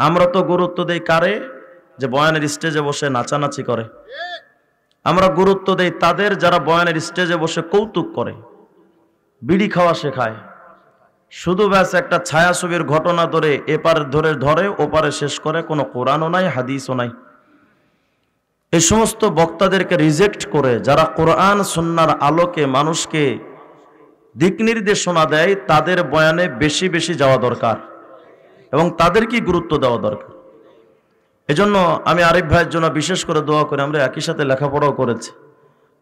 আমরা তো গুরুত্ব দেই কারে? যে বয়ানের স্টেজে বসে নাচানাচি করে। আমরা গুরুত্ব দেই তাদের যারা বয়ানের স্টেজে বসে কৌতুক করে, বিড়ি খাওয়া শেখায়, শুধু ব্যাস একটা ছায়াছবির ঘটনা ধরে এপারে ধরে ওপারে শেষ করে, কোনো কোরআনও নাই হাদিসও নাই। এই সমস্ত বক্তাদেরকে রিজেক্ট করে যারা কোরআন সুন্নাহর আলোকে মানুষকে দিক নির্দেশনা দেয়, তাদের বয়ানে বেশি বেশি যাওয়া দরকার এবং তাদেরকে গুরুত্ব দেওয়া দরকার। এজন্য আমি আরিফ ভাইয়ের জন্য বিশেষ করে দোয়া করি। আমরা একই সাথে লেখাপড়াও করেছি।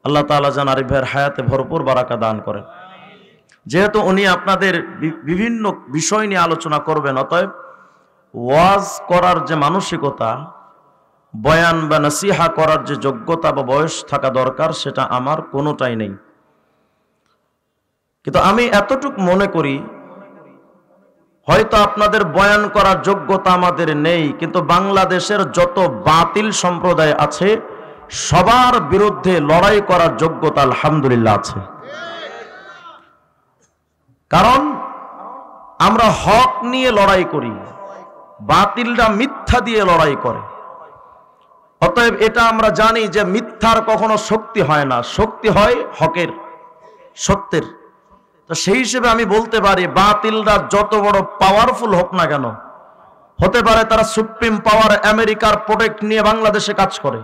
আল্লাহ তাআলা যেন আরিফ ভাইয়ের হায়াতে ভরপুর বারাকা দান করেন। যেহেতু উনি আপনাদের বিভিন্ন বিষয় নিয়ে আলোচনা করবেন, অতএব ওয়াজ করার যে মানসিকতা, বয়ান বা নসিহা করার যে যোগ্যতা বা বয়স থাকা দরকার, সেটা আমার কোনোটাই নেই। কিন্তু আমি এতটুকু মনে করি, হয়তো আপনাদের বয়ান করার যোগ্যতা আমাদের নেই, কিন্তু বাংলাদেশের যত বাতিল সম্প্রদায় আছে সবার বিরুদ্ধে লড়াই করার যোগ্যতা আলহামদুলিল্লাহ আছে। কারণ আমরা হক নিয়ে লড়াই করি, বাতিলরা মিথ্যা দিয়ে লড়াই করে। অতএব এটা আমরা জানি যে মিথ্যার কখনো শক্তি হয় না, শক্তি হয় হকের, সত্যের। তো সেই হিসেবে আমি বলতে পারি, বাতিলরা যত বড় পাওয়ারফুল হোক না কেন, হতে পারে তারা সুপ্রিম পাওয়ার আমেরিকার প্রোডাক্ট নিয়ে বাংলাদেশে কাজ করে,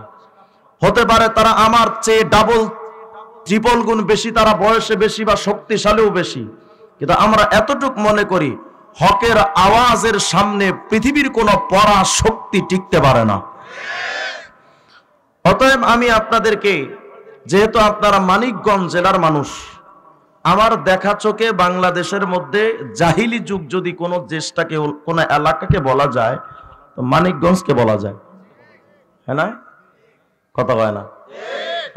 হতে পারে তারা আমার চেয়ে ডাবল ট্রিপল গুণ বেশি, তারা বয়সে বেশি বা শক্তিশালীও বেশি, কিন্তু আমরা এতটুক মনে করি, হকের আওয়াজের সামনে পৃথিবীর কোনো পরা শক্তি টিকতে পারে না। অতএব আমি আপনাদেরকে, যেহেতু আপনারা মানিকগঞ্জ জেলার মানুষ, আমার দেখা চোখে বাংলাদেশের মধ্যে জাহিলি যুগ যদি কোনো দেশটাকে, কোনো এলাকাকে বলা যায়, তো মানিকগঞ্জকে বলা যায়। হ্যাঁ না? কথা হয় না?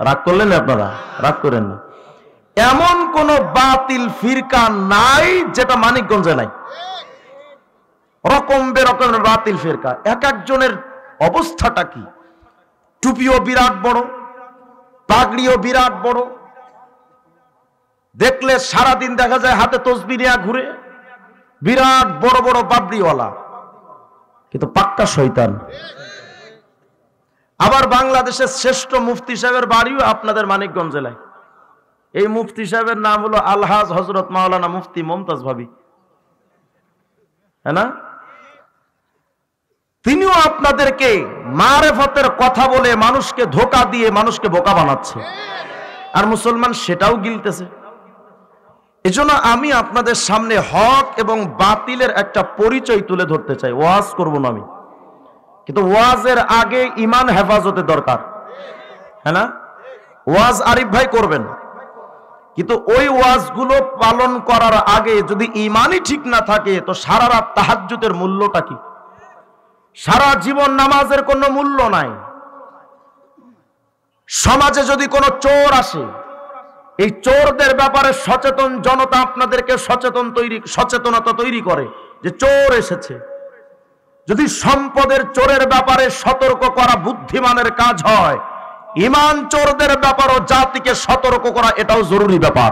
রাগ করলেন আপনারা? রাগ করেন না। এমন কোন বাতিল ফিরকা নাই যেটা মানিকগঞ্জে নাই। রকম বেরকমের বাতিল ফিরকা, এক একজনের অবস্থাটা কি। টুপিও বিরাট বড়, পাগড়িও বিরাট বড়, দেখলে সারাদিন দেখা যায় হাতে তসবিহ নিয়ে ঘুরে, বিরাট বড় বড় বাবরিওয়ালা, কিন্তু পাক্কা শয়তান। আবার বাংলাদেশের শ্রেষ্ঠ মুফতি সাহেবের বাড়িও আপনাদের মানিকগঞ্জ জেলায়। এই মুফতি সাহেবের নাম হলো আলহাজ হযরত মাওলানা মুফতি মমতাজ ভাবি, হ্যাঁ না? তিনিও আপনাদেরকে মারেফতের কথা বলে মানুষকে ধোঁকা দিয়ে মানুষকে বোকা বানাচ্ছে, আর মুসলমান সেটাও গিলতেছে। এজন্য আমি আপনাদের সামনে হক এবং বাতিলের একটা পরিচয় তুলে ধরতে চাই। ওয়াজ করব না আমি, কিন্তু ওয়াজের আগে ঈমান হেফাজতের দরকার, হ্যাঁ না? ওয়াজ আরিফ ভাই করবেন, কিন্তু ওই ওয়াজগুলো পালন করার আগে যদি ঈমানই ঠিক না থাকে, তো সারা রাত তাহাজ্জুদের মূল্যটা কি? সারা জীবন নামাজের কোনো মূল্য নাই। সমাজে যদি কোনো চোর আসে, এই চোরদের ব্যাপারে সচেতন জনতা আপনাদেরকে সচেতনতা তৈরি করে যে চোর এসেছে। যদি সম্পদের চোরের ব্যাপারে সতর্ক করা বুদ্ধিমানের কাজ হয়, ঈমান চোরদের ব্যাপারও জাতিকে সতর্ক করা এটাও জরুরি ব্যাপার।